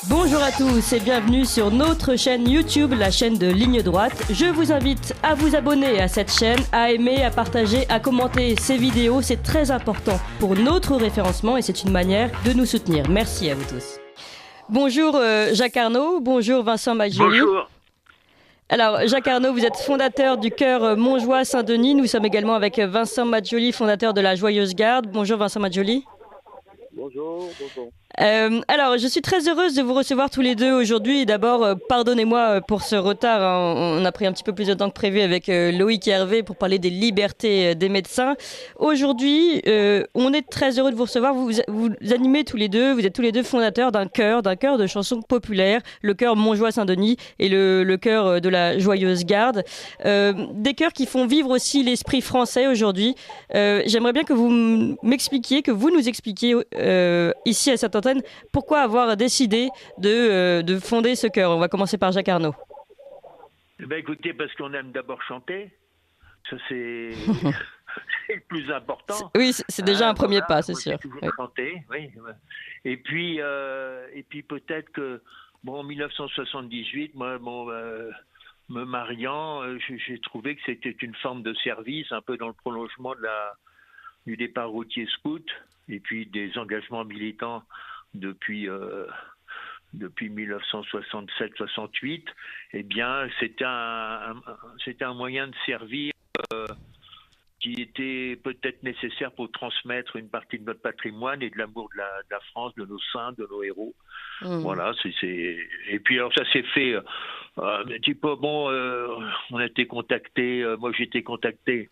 Bonjour à tous et bienvenue sur notre chaîne YouTube, la chaîne de Ligne Droite. Je vous invite à vous abonner à cette chaîne, à aimer, à partager, à commenter ces vidéos. C'est très important pour notre référencement et c'est une manière de nous soutenir. Merci à vous tous. Bonjour Jacques Arnaud, bonjour Vincent Maggioli. Bonjour. Alors Jacques Arnaud, vous êtes fondateur du chœur Montjoie Saint-Denis. Nous sommes également avec Vincent Maggioli, fondateur de la Joyeuse Garde. Bonjour Vincent Maggioli. Bonjour. Alors, je suis très heureuse de vous recevoir tous les deux aujourd'hui. D'abord, pardonnez-moi pour ce retard. On a pris un petit peu plus de temps que prévu avec Loïc et Hervé pour parler des libertés des médecins. Aujourd'hui, on est très heureux de vous recevoir. Vous animez tous les deux, vous êtes tous les deux fondateurs d'un chœur de chansons populaires, le chœur Montjoie Saint-Denis et le chœur de la Joyeuse Garde. Des chœurs qui font vivre aussi l'esprit français aujourd'hui. J'aimerais bien que vous m'expliquiez, que vous nous expliquiez ici à cette antenne, pourquoi avoir décidé de fonder ce chœur. On va commencer par Jacques Arnaud. Écoutez, parce qu'on aime d'abord chanter. Ça, c'est c'est le plus important. Oui, c'est déjà un premier pas, c'est sûr. Toujours chanter, oui. Et puis peut-être que, en 1978, moi, me mariant, j'ai trouvé que c'était une forme de service, un peu dans le prolongement du départ routier scout, et puis des engagements militants depuis 1967-68, eh bien, c'était un moyen de servir qui était peut-être nécessaire pour transmettre une partie de notre patrimoine et de l'amour de la France, de nos saints, de nos héros. Voilà, et puis alors ça s'est fait un petit peu, on a été contacté, moi j'ai été contacté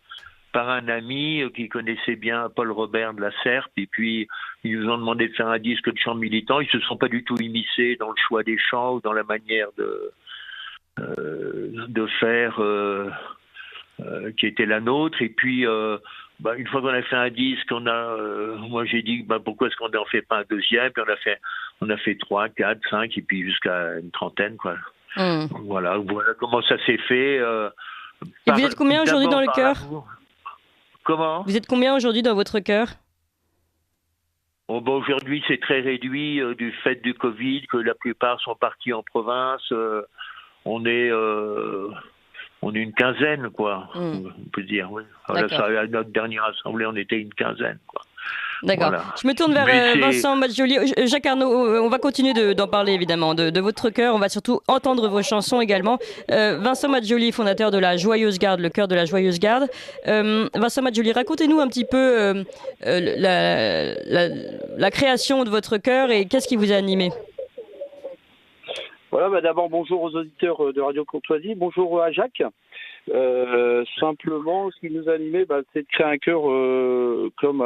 par un ami qui connaissait bien Paul Robert de la Serpe, et puis ils nous ont demandé de faire un disque de chants militants. Ils se sont pas du tout immiscés dans le choix des chants ou dans la manière de faire qui était la nôtre. Et puis une fois qu'on a fait un disque, moi j'ai dit pourquoi est-ce qu'on n'en fait pas un deuxième, puis on a fait 3, 4, 5 et puis jusqu'à une trentaine, quoi. Voilà comment ça s'est fait. Et vous êtes combien aujourd'hui dans le chœur ? Comment ? Vous êtes combien aujourd'hui dans votre chœur ? Aujourd'hui, c'est très réduit du fait du Covid, que la plupart sont partis en province. On est une quinzaine, quoi. On peut dire, oui. À notre dernière assemblée, on était une quinzaine, quoi. D'accord. Voilà. Je me tourne vers Vincent Maggioli. Jacques Arnaud, on va continuer d'en parler évidemment, de votre chœur. On va surtout entendre vos chansons également. Vincent Maggioli, fondateur de la Joyeuse Garde, le chœur de la Joyeuse Garde. Vincent Maggioli, racontez-nous un petit peu la création de votre chœur et qu'est-ce qui vous a animé ? Voilà, d'abord bonjour aux auditeurs de Radio Courtoisie. Bonjour à Jacques. Simplement, ce qui nous a animés, c'est de créer un chœur comme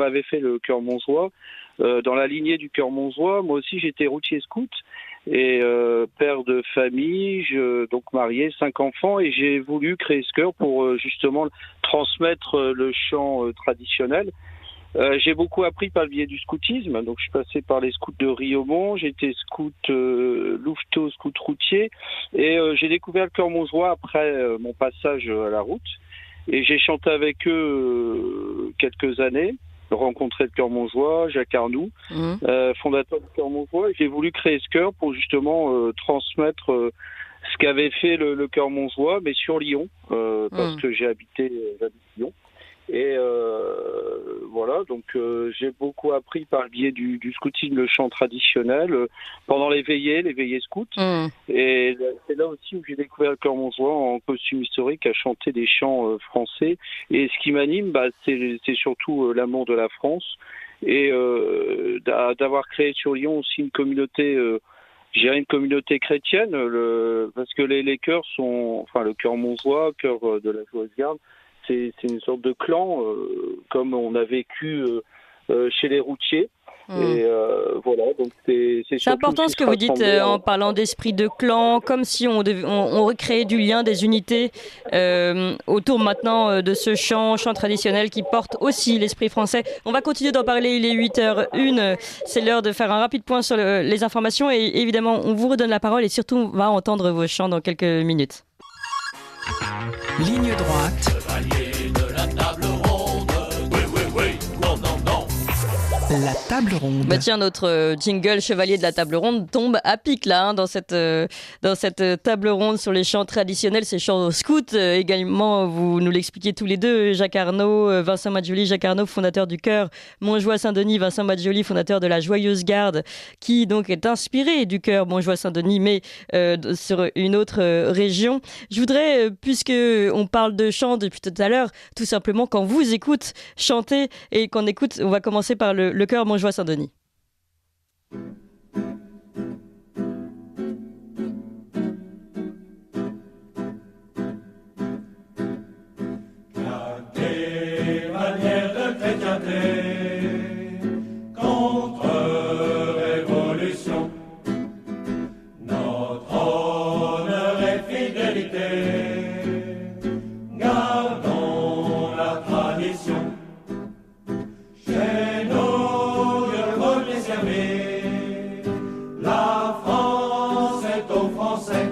avait fait le chœur Montjoie. Dans la lignée du chœur Montjoie, moi aussi j'étais routier scout et père de famille, donc marié, 5 enfants, et j'ai voulu créer ce chœur pour justement transmettre le chant traditionnel. J'ai beaucoup appris par le biais du scoutisme, donc je suis passé par les scouts de Riaumont, j'ai été scout louveteau, scout routier, et j'ai découvert le chœur Montjoie après mon passage à la route, et j'ai chanté avec eux quelques années, rencontré le chœur Montjoie, Jacques Arnoux, fondateur du chœur Montjoie, et j'ai voulu créer ce chœur pour justement transmettre ce qu'avait fait le chœur Montjoie, mais sur Lyon, parce que j'habite Lyon. Et voilà, donc j'ai beaucoup appris par le biais du scoutisme, le chant traditionnel, pendant les veillées scouts. Et c'est là aussi où j'ai découvert le chœur Montjoie en costume historique, à chanter des chants français. Et ce qui m'anime, c'est surtout l'amour de la France et d'avoir créé sur Lyon aussi une communauté. J'ai une communauté chrétienne, parce que les chœurs sont, le chœur Montjoie, chœur de la Joyeuse Garde, c'est une sorte de clan, comme on a vécu chez les routiers. Et voilà, donc c'est important ce que vous dites en parlant d'esprit de clan, comme si on recréait du lien, des unités autour maintenant de ce chant traditionnel qui porte aussi l'esprit français. On va continuer d'en parler, il est 8h01, c'est l'heure de faire un rapide point sur les informations et évidemment on vous redonne la parole et surtout on va entendre vos chants dans quelques minutes. Ligne droite. La table ronde. Bah tiens, notre jingle chevalier de la table ronde tombe à pic là, dans cette table ronde sur les chants traditionnels, ces chants scouts également. Vous nous l'expliquez tous les deux, Jacques Arnaud, Vincent Maggioli. Jacques Arnaud, fondateur du chœur Montjoie-Saint-Denis, Vincent Maggioli, fondateur de la Joyeuse Garde, qui donc est inspiré du chœur Montjoie-Saint-Denis, mais sur une autre région. Je voudrais, puisque on parle de chant depuis tout à l'heure, tout simplement quand vous écoute chanter et qu'on écoute, on va commencer par le chœur Montjoie-Saint-Denis. Des manières de chrétienté contre révolution, notre honneur et fidélité, gardons la tradition. Chez nos vieux premiers servis, la France est aux Français.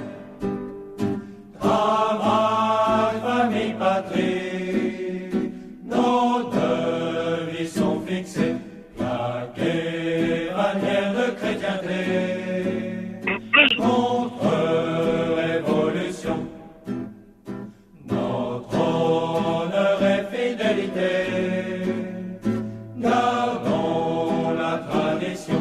Travail, famille, patrie, nos devis sont fixés. Plaqués, bannière de chrétienté, contre révolution. Notre honneur et fidélité, gardons la tradition.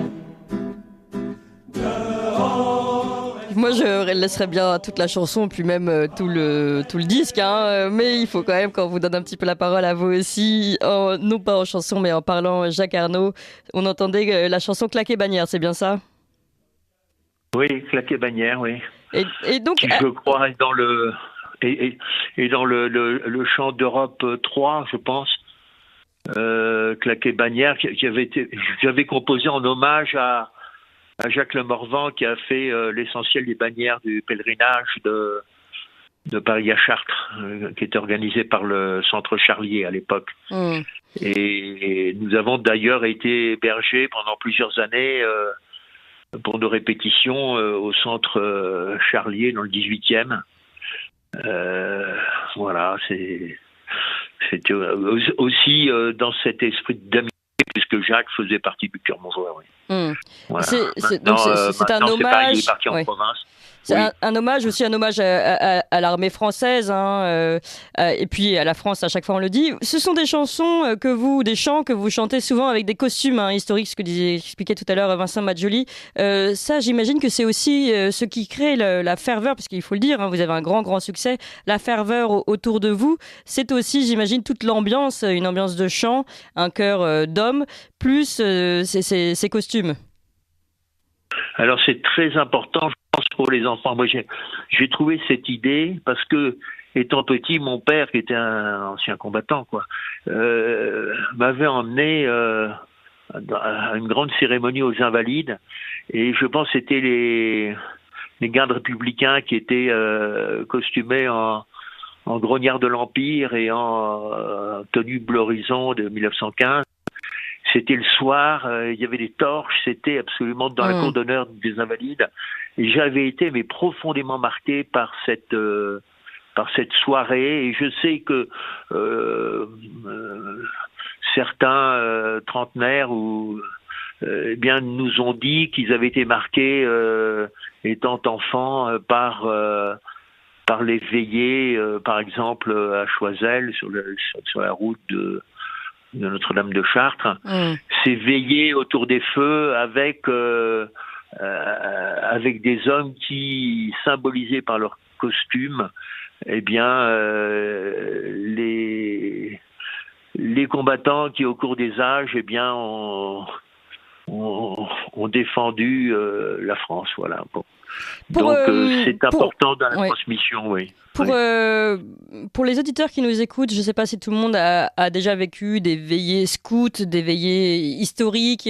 Moi, je laisserais bien toute la chanson, puis même tout le disque, hein, mais il faut quand même qu'on vous donne un petit peu la parole à vous aussi, non pas en chanson, mais en parlant. Jacques Arnaud, on entendait la chanson Claquer Bannière, c'est bien ça? Oui, Claquer Bannière, oui. Et donc, Qui, je crois, est dans le chant d'Europe 3, je pense. Claquer Bannière, j'avais composé en hommage à Jacques Le Morvan, qui a fait l'essentiel des bannières du pèlerinage de Paris à Chartres, qui était organisé par le Centre Charlier à l'époque. Et nous avons d'ailleurs été hébergés pendant plusieurs années pour nos répétitions au Centre Charlier dans le 18e. Voilà, c'était aussi dans cet esprit d'amitié, puisque Jacques faisait partie du chœur Montjoie. Oui. Voilà. C'est un hommage. Pareil, il est parti en province. C'est un hommage aussi, un hommage à l'armée française, hein, et puis à la France, à chaque fois on le dit. Ce sont des chansons des chants que vous chantez souvent avec des costumes historiques, ce que expliquait tout à l'heure Vincent Maggioli. Ça, j'imagine que c'est aussi ce qui crée la ferveur, parce qu'il faut le dire, hein, vous avez un grand succès, la ferveur autour de vous. C'est aussi, j'imagine, toute l'ambiance, une ambiance de chant, un chœur d'hommes, plus ces costumes. Alors c'est très important, je pense, pour les enfants. Moi, j'ai trouvé cette idée parce que, étant petit, mon père, qui était un ancien combattant, m'avait emmené à une grande cérémonie aux Invalides, et je pense que c'était les gardes républicains qui étaient costumés en grognards de l'Empire et en tenue bleu horizon de 1915. C'était le soir, il y avait des torches, c'était absolument dans la cour d'honneur des Invalides. Et j'avais été profondément marqué par cette soirée. Et je sais que certains trentenaires nous ont dit qu'ils avaient été marqués étant enfants par les veillées, par exemple à Choiseul, sur la route de Notre-Dame de Chartres, ces veillées autour des feux avec des hommes qui symbolisaient par leur costume, les combattants qui, au cours des âges, ont défendu la France, voilà. Bon. Donc c'est important dans la transmission, oui. Pour les auditeurs qui nous écoutent, je ne sais pas si tout le monde a déjà vécu des veillées scouts, des veillées historiques,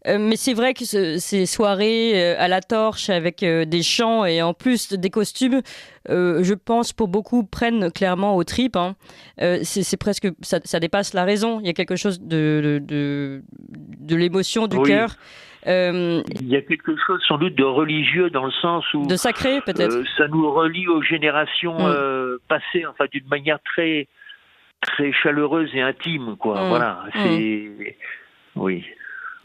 mais c'est vrai que ces soirées à la torche avec des chants et en plus des costumes, je pense pour beaucoup prennent clairement aux tripes. Hein. C'est presque, ça dépasse la raison. Il y a quelque chose de l'émotion, du cœur. Il y a quelque chose sans doute de religieux dans le sens où de sacré peut-être. Ça nous relie aux générations passées, enfin d'une manière très très chaleureuse et intime, quoi. Voilà, c'est oui.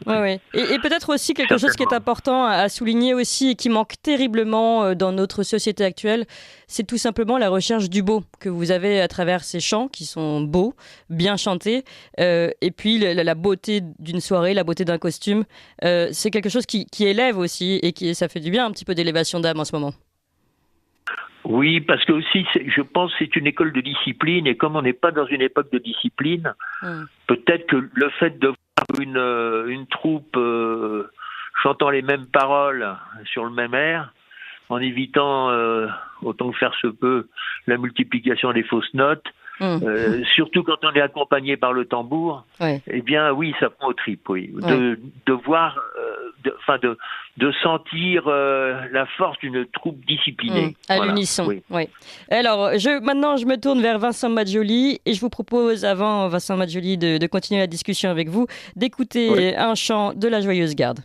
Ouais, ouais. Et peut-être aussi quelque chose qui est important à souligner aussi et qui manque terriblement dans notre société actuelle, c'est tout simplement la recherche du beau que vous avez à travers ces chants qui sont beaux, bien chantés, et puis la beauté d'une soirée, la beauté d'un costume. C'est quelque chose qui élève aussi et ça fait du bien un petit peu d'élévation d'âme en ce moment. Oui, parce que aussi, je pense que c'est une école de discipline, et comme on n'est pas dans une époque de discipline, peut-être que le fait de voir une troupe chantant les mêmes paroles sur le même air, en évitant, autant que faire se peut, la multiplication des fausses notes, surtout quand on est accompagné par le tambour, eh bien oui, ça prend aux tripes, oui. De voir, de sentir la force d'une troupe disciplinée. À l'unisson, oui. Alors, maintenant, je me tourne vers Vincent Maggioli et je vous propose, avant Vincent Maggioli, de continuer la discussion avec vous, d'écouter un chant de la Joyeuse Garde.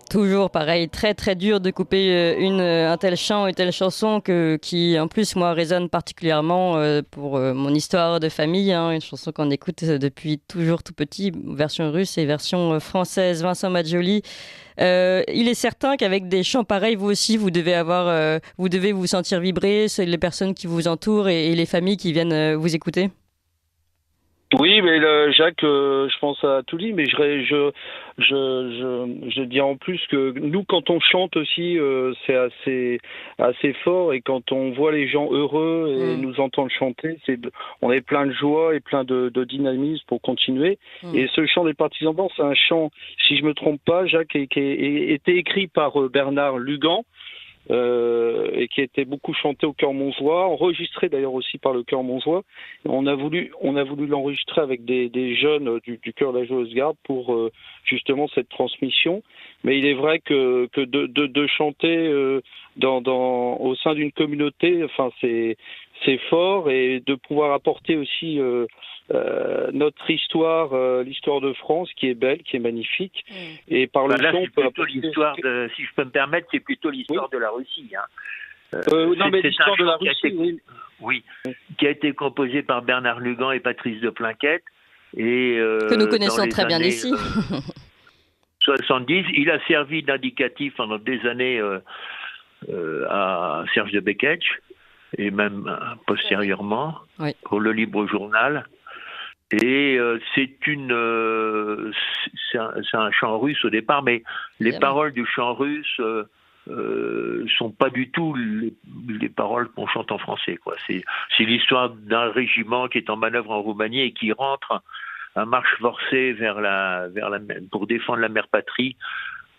Toujours pareil, très très dur de couper un tel chant, une telle chanson qui en plus moi résonne particulièrement pour mon histoire de famille, une chanson qu'on écoute depuis toujours tout petit, version russe et version française. Vincent Maggioli, il est certain qu'avec des chants pareils, vous aussi vous devez vous sentir vibrer, c'est les personnes qui vous entourent et les familles qui viennent vous écouter. Oui, mais Jacques, je pense à tout dit, mais je dis en plus que nous, quand on chante aussi, c'est assez fort, et quand on voit les gens heureux et nous entendre chanter, on est plein de joie et plein de dynamisme pour continuer. Et ce chant des Partisans Blancs, c'est un chant, si je me trompe pas, Jacques, qui a été écrit par Bernard Lugan. Et qui a été beaucoup chanté au Chœur Montjoie, enregistré d'ailleurs aussi par le Chœur Montjoie. On a voulu l'enregistrer avec des jeunes du Chœur de la Joyeuse Garde pour justement cette transmission. Mais il est vrai que de chanter au sein d'une communauté, enfin c'est fort, et de pouvoir apporter aussi notre histoire, l'histoire de France, qui est belle, qui est magnifique. Et par le chant, c'est plutôt l'histoire si je peux me permettre, c'est plutôt l'histoire de la Russie. Non, mais l'histoire de la Russie, qui a été composée par Bernard Lugan et Patrice de Plainquette. Et, que nous connaissons très bien ici. 70, il a servi d'indicatif pendant des années à Serge de Beketch, et même postérieurement pour le Libre Journal. Et c'est un chant russe au départ, mais les paroles du chant russe sont pas du tout les paroles qu'on chante en français, quoi. C'est l'histoire d'un régiment qui est en manœuvre en Roumanie et qui rentre à marche forcée pour défendre la mère patrie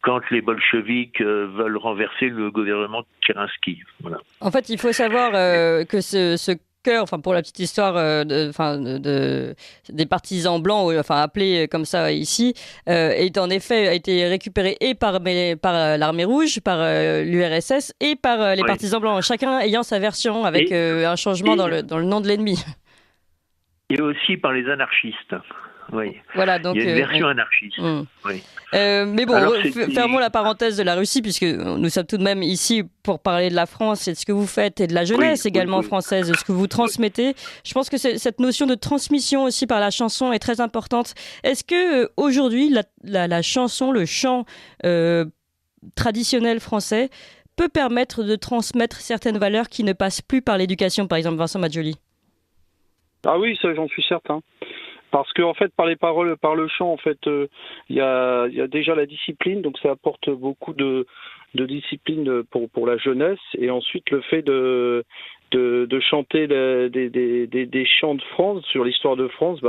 quand les bolcheviks veulent renverser le gouvernement de Kerensky. Voilà. En fait, il faut savoir que ce chœur, pour la petite histoire des partisans blancs, appelés comme ça ici, a été récupéré et par l'armée rouge, par l'URSS et par les partisans blancs, chacun ayant sa version avec un changement dans le nom de l'ennemi. Et aussi par les anarchistes. Oui. Voilà, donc, il y a une version anarchiste. Oui. Mais bon, Alors, fermons la parenthèse de la Russie, puisque nous sommes tout de même ici pour parler de la France et de ce que vous faites et de la jeunesse également française, de ce que vous transmettez. Je pense que cette notion de transmission aussi par la chanson est très importante. Est-ce que aujourd'hui, la chanson, le chant traditionnel français peut permettre de transmettre certaines valeurs qui ne passent plus par l'éducation, par exemple, Vincent Maggioli? Ah oui, ça j'en suis certain. Parce que en fait, par les paroles, par le chant, en fait, il y a déjà la discipline, donc ça apporte beaucoup de discipline pour la jeunesse, et ensuite le fait de chanter des chants de France sur l'histoire de France,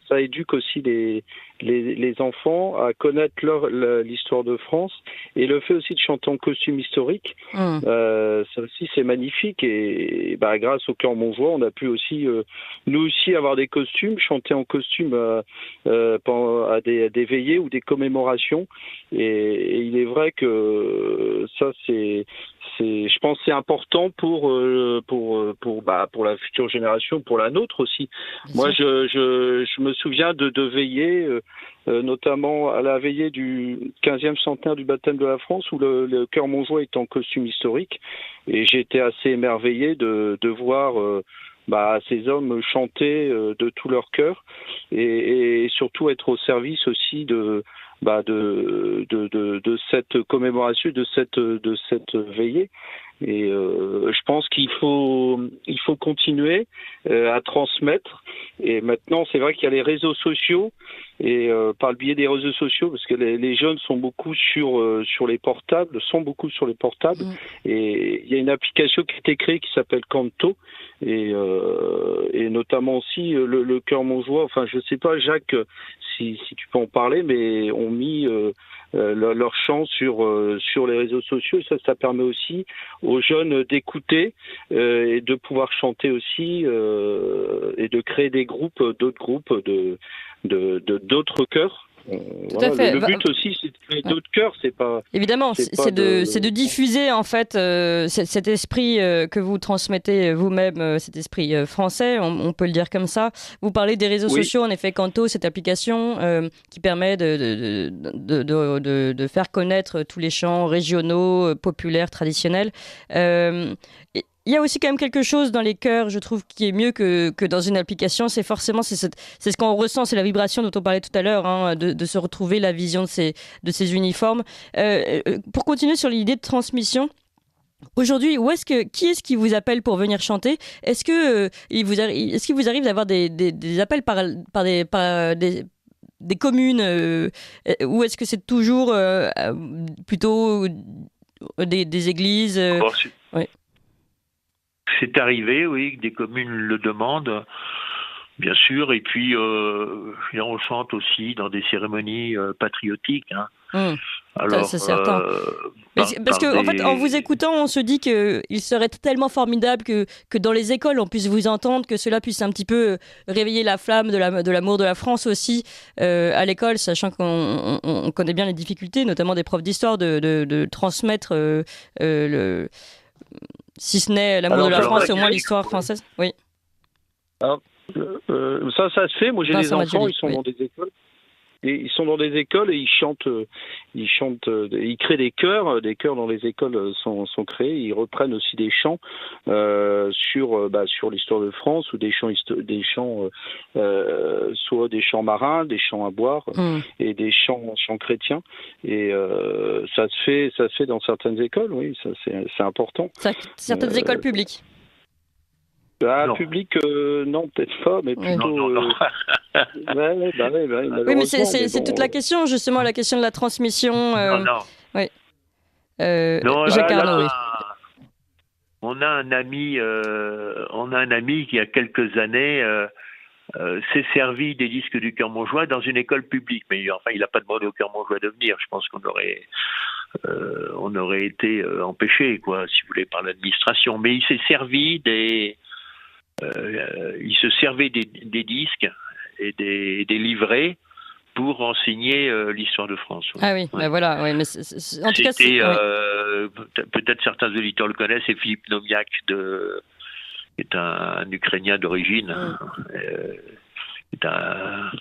ça éduque aussi les enfants à connaître l'histoire de France, et le fait aussi de chanter en costume historique, ça aussi c'est magnifique, et grâce au Chœur Montjoie, on a pu aussi nous aussi avoir des costumes, chanter en costume à des veillées ou des commémorations, et il est vrai que ça je pense que c'est important pour la future génération, pour la nôtre aussi. Moi, je me souviens de veillées, notamment à la veillée du 15e centenaire du baptême de la France, où le Chœur Montjoie est en costume historique, et j'étais assez émerveillé de voir ces hommes chanter de tout leur cœur, et surtout être au service aussi de cette commémoration, de cette veillée. Et je pense qu'il faut continuer à transmettre. Et maintenant, c'est vrai qu'il y a les réseaux sociaux, et par le biais des réseaux sociaux, parce que les jeunes sont beaucoup sur les portables, et il y a une application qui a été créée qui s'appelle Canto, et notamment aussi le Chœur Montjoie. Enfin, je sais pas, Jacques, si tu peux en parler, mais ont mis leur chant sur les réseaux sociaux. Ça permet aussi aux jeunes d'écouter et de pouvoir chanter aussi, et de créer d'autres groupes d'autres chœurs. Tout à fait. Le but aussi, c'est de créer d'autres chœurs. C'est pas évidemment, c'est de diffuser en fait cet esprit que vous transmettez vous-même, cet esprit français, on peut le dire comme ça. Vous parlez des réseaux sociaux, en effet, Canto, cette application qui permet de faire connaître tous les chants régionaux, populaires, traditionnels. Il y a aussi quand même quelque chose dans les chœurs, je trouve, qui est mieux que dans une application. C'est ce qu'on ressent, c'est la vibration dont on parlait tout à l'heure, de se retrouver, la vision de ces uniformes. Pour continuer sur l'idée de transmission, aujourd'hui, qui est-ce qui vous appelle pour venir chanter? Est-ce qu'il vous arrive d'avoir des appels par des communes, ou est-ce que c'est toujours plutôt des églises? Oui. C'est arrivé, oui, que des communes le demandent, bien sûr, et puis on chante aussi dans des cérémonies patriotiques. Alors, ça, c'est certain. Parce qu'en fait, en vous écoutant, on se dit qu'il serait tellement formidable que dans les écoles, on puisse vous entendre, que cela puisse un petit peu réveiller la flamme de l'amour de la France aussi à l'école, sachant qu'on connaît bien les difficultés, notamment des profs d'histoire, de transmettre si ce n'est l'amour de la France, au moins l'histoire française. Oui. Alors, ça se fait. Moi, j'ai des enfants, ils sont dans des écoles. Et ils sont dans des écoles et ils chantent, ils créent des chœurs dans les écoles sont créés. Ils reprennent aussi des chants sur l'histoire de France, ou des chants soit des chants marins, des chants à boire, et des chants chrétiens. Et ça se fait dans certaines écoles, oui, ça c'est important. Certaines écoles publiques. Public, non, peut-être pas, mais plutôt. Non. Oui, mais c'est toute la question, justement, la question de la transmission. Non. Oui. Jacques Arnaud, oui. On a un ami qui, il y a quelques années, s'est servi des disques du Chœur Montjoie dans une école publique. Mais enfin, il n'a pas demandé au Chœur Montjoie de venir. Je pense qu'on aurait été empêché, quoi, si vous voulez, par l'administration. Mais il s'est servi il se servait des disques et des livrets pour enseigner l'histoire de France. Ouais. Ah oui, voilà. Ouais, mais en tout cas, peut-être certains auditeurs le connaissent, c'est Philippe Nomiak, qui est un Ukrainien d'origine, est un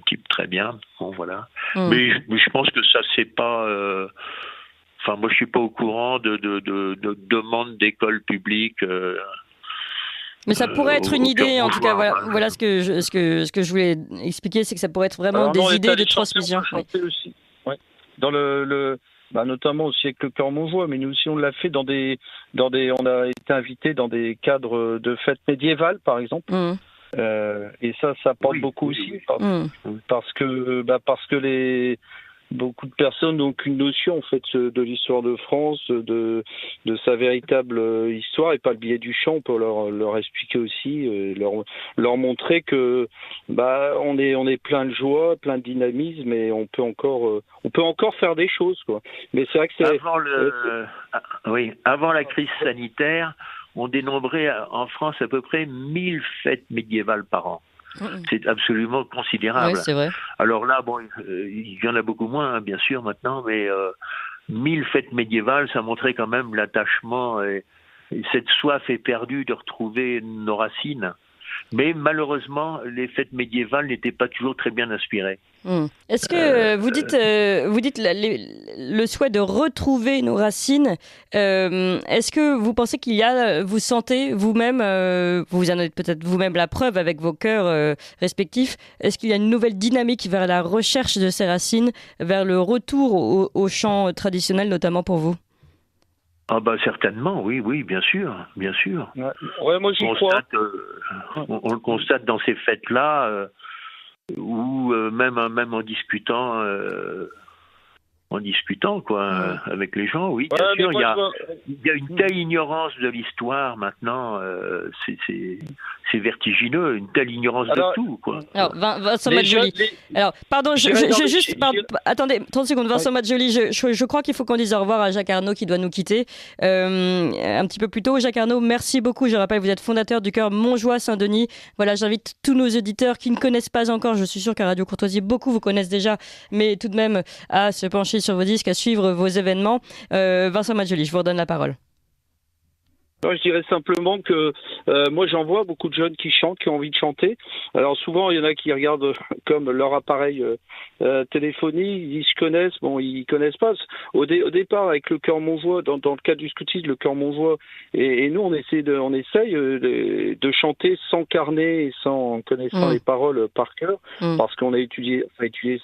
type très bien. Bon, voilà. Mais je pense que ça, c'est pas. Enfin, moi, je suis pas au courant de demandes d'écoles publiques. Mais ça pourrait être une idée, en tout cas. Voilà ce que je voulais expliquer, c'est que ça pourrait être vraiment des idées de transmission. Aussi. Ouais. Dans notamment aussi avec le Chœur Montjoie, mais nous aussi on l'a fait on a été invité dans des cadres de fêtes médiévales, par exemple. Et ça porte beaucoup aussi, parce que beaucoup de personnes n'ont aucune notion en fait de l'histoire de France, de sa véritable histoire, et par le biais du chant, on peut leur expliquer aussi, leur montrer que on est plein de joie, plein de dynamisme, et on peut encore faire des choses, quoi. Mais c'est vrai que avant la crise sanitaire, on dénombrait en France à peu près 1000 fêtes médiévales par an. C'est absolument considérable. Oui, c'est vrai. Alors là, il y en a beaucoup moins, bien sûr, maintenant, mais 1000 fêtes médiévales, ça montrait quand même l'attachement et cette soif éperdue de retrouver nos racines. Mais malheureusement, les fêtes médiévales n'étaient pas toujours très bien inspirées. Est-ce que vous dites le souhait de retrouver nos racines, est-ce que vous pensez vous sentez vous-même, vous en êtes peut-être vous-même la preuve avec vos cœurs respectifs, est-ce qu'il y a une nouvelle dynamique vers la recherche de ces racines, vers le retour au chant traditionnel, notamment pour vous ? Ah certainement, oui, bien sûr. Ouais, moi j'y crois. On le constate dans ces fêtes-là, où même en discutant quoi, avec les gens, oui, bien sûr, il y a une telle ignorance de l'histoire maintenant, c'est vertigineux, une telle ignorance de tout, quoi. Alors, Vincent Maggioli. Alors, pardon, attendez, 30 secondes, Vincent Maggioli, je crois qu'il faut qu'on dise au revoir à Jacques Arnaud qui doit nous quitter un petit peu plus tôt. Jacques Arnaud, merci beaucoup. Je rappelle, vous êtes fondateur du Chœur Montjoie Saint-Denis. Voilà, j'invite tous nos auditeurs qui ne connaissent pas encore, je suis sûr qu'à Radio Courtoisie, beaucoup vous connaissent déjà, mais tout de même à se pencher sur vos disques, à suivre vos événements. Vincent Maggioli, je vous redonne la parole. Je dirais simplement que moi j'en vois beaucoup de jeunes qui chantent, qui ont envie de chanter. Alors souvent il y en a qui regardent comme leur appareil téléphonique, ils se connaissent, ils connaissent pas. Au départ avec le Chœur Montjoie, dans le cadre du scoutisme, le Chœur Montjoie, et nous on essaye de chanter sans carnet et sans connaissant les paroles par cœur, parce qu'on a étudié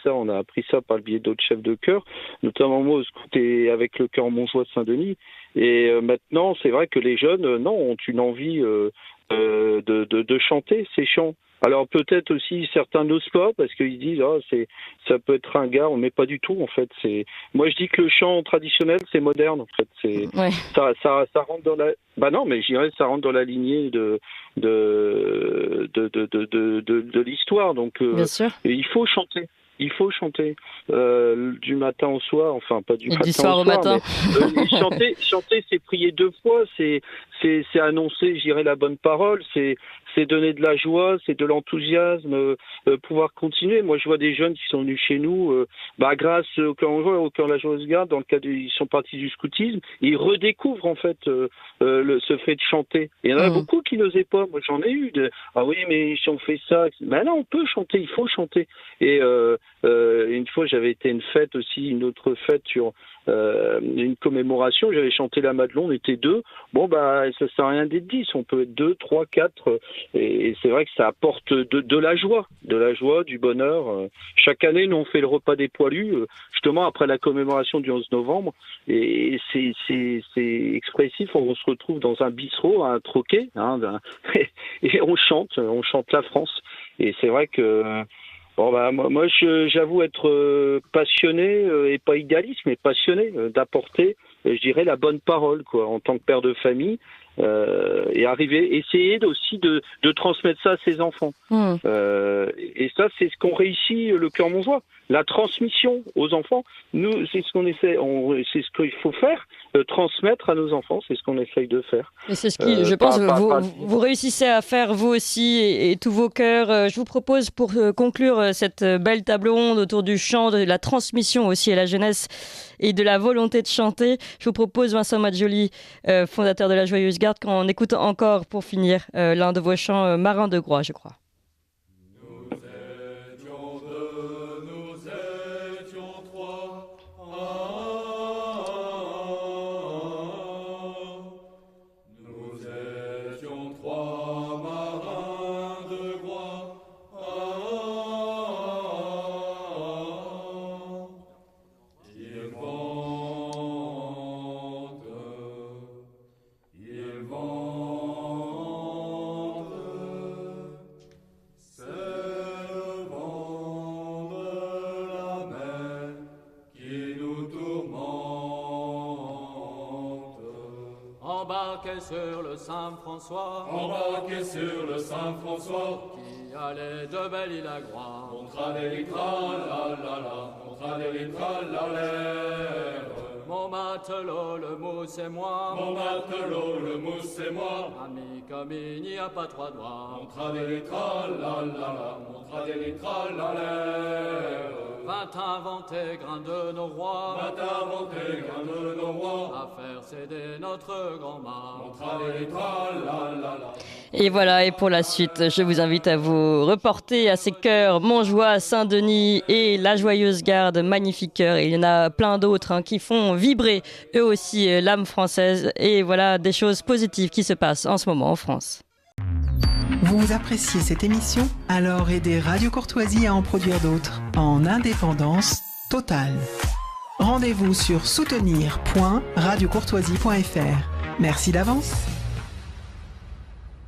ça, on a appris ça par le biais d'autres chefs de chœur, notamment moi au scout et avec le Chœur Montjoie Saint-Denis. Et maintenant, c'est vrai que les jeunes, ont une envie de chanter ces chants. Alors peut-être aussi certains n'osent pas parce qu'ils disent ça peut être ringard, mais pas du tout en fait. Moi je dis que le chant traditionnel c'est moderne en fait. Ça rentre dans la mais je dirais ça rentre dans la lignée de l'histoire. Donc bien sûr. Il faut chanter. Il faut chanter du matin au soir, enfin pas du matin du soir au matin. Mais, chanter, c'est prier 2 fois, c'est annoncer, je dirais, la bonne parole, c'est donner de la joie, c'est de l'enthousiasme, pouvoir continuer. Moi, je vois des jeunes qui sont venus chez nous, grâce au Chœur Montjoie et au Chœur La Joyeuse Garde, dans le cadre ils sont partis du scoutisme, ils redécouvrent en fait ce fait de chanter. Et il y en a beaucoup qui n'osaient pas. Moi, j'en ai eu oui, mais si on fait ça, non, on peut chanter, il faut chanter. Et une fois, j'avais été à une fête aussi, une autre fête sur une commémoration, j'avais chanté la Madelon, on était 2. Ça sert à rien d'être 10, on peut être 2, 3, 4, et c'est vrai que ça apporte de la joie, du bonheur. Chaque année, nous on fait le repas des poilus, justement après la commémoration du 11 novembre, et c'est expressif, on se retrouve dans un bistrot, un troquet, et on chante la France. Et c'est vrai que moi, j'avoue être passionné, et pas idéaliste, mais passionné d'apporter, je dirais, la bonne parole, quoi, en tant que père de famille, et essayer aussi de transmettre ça à ses enfants. Et ça, c'est ce qu'on réussit le Chœur Montjoie, la transmission aux enfants. Nous, c'est ce qu'on essaie, c'est ce qu'il faut faire, transmettre à nos enfants, c'est ce qu'on essaye de faire. Et c'est ce qui, je pense, vous réussissez à faire vous aussi et tous vos chœurs. Je vous propose pour conclure cette belle table ronde autour du chant, de la transmission aussi à la jeunesse et de la volonté de chanter. Je vous propose, Vincent Maggioli, fondateur de la Joyeuse Garde, qu'on écoute encore pour finir l'un de vos chants, Marin de Groix, je crois. Nous Embarqué sur le Saint-François, embarqué sur le Saint-François, qui allait de Belle-Île à Groix. on tradéritra la la la, on tradéritra la l'air. Mon matelot, le mousse et moi, Mon matelot, le mousse et moi, amis comme il n'y a pas trois doigts. on tradéritra la la la, on tradéritra la l'air. Vint inventer grain de nos rois, Va t'inventer grain de nos rois, à faire céder notre grand-mât. on tradéritra la la la. Et voilà, et pour la suite, je vous invite à vous reporter à ces chœurs Montjoie, Saint-Denis et la Joyeuse Garde, magnifiques chœurs. Et il y en a plein d'autres qui font vibrer eux aussi l'âme française. Et voilà des choses positives qui se passent en ce moment en France. Vous appréciez cette émission? Alors aidez Radio Courtoisie à en produire d'autres en indépendance totale. Rendez-vous sur soutenir.radiocourtoisie.fr. Merci d'avance.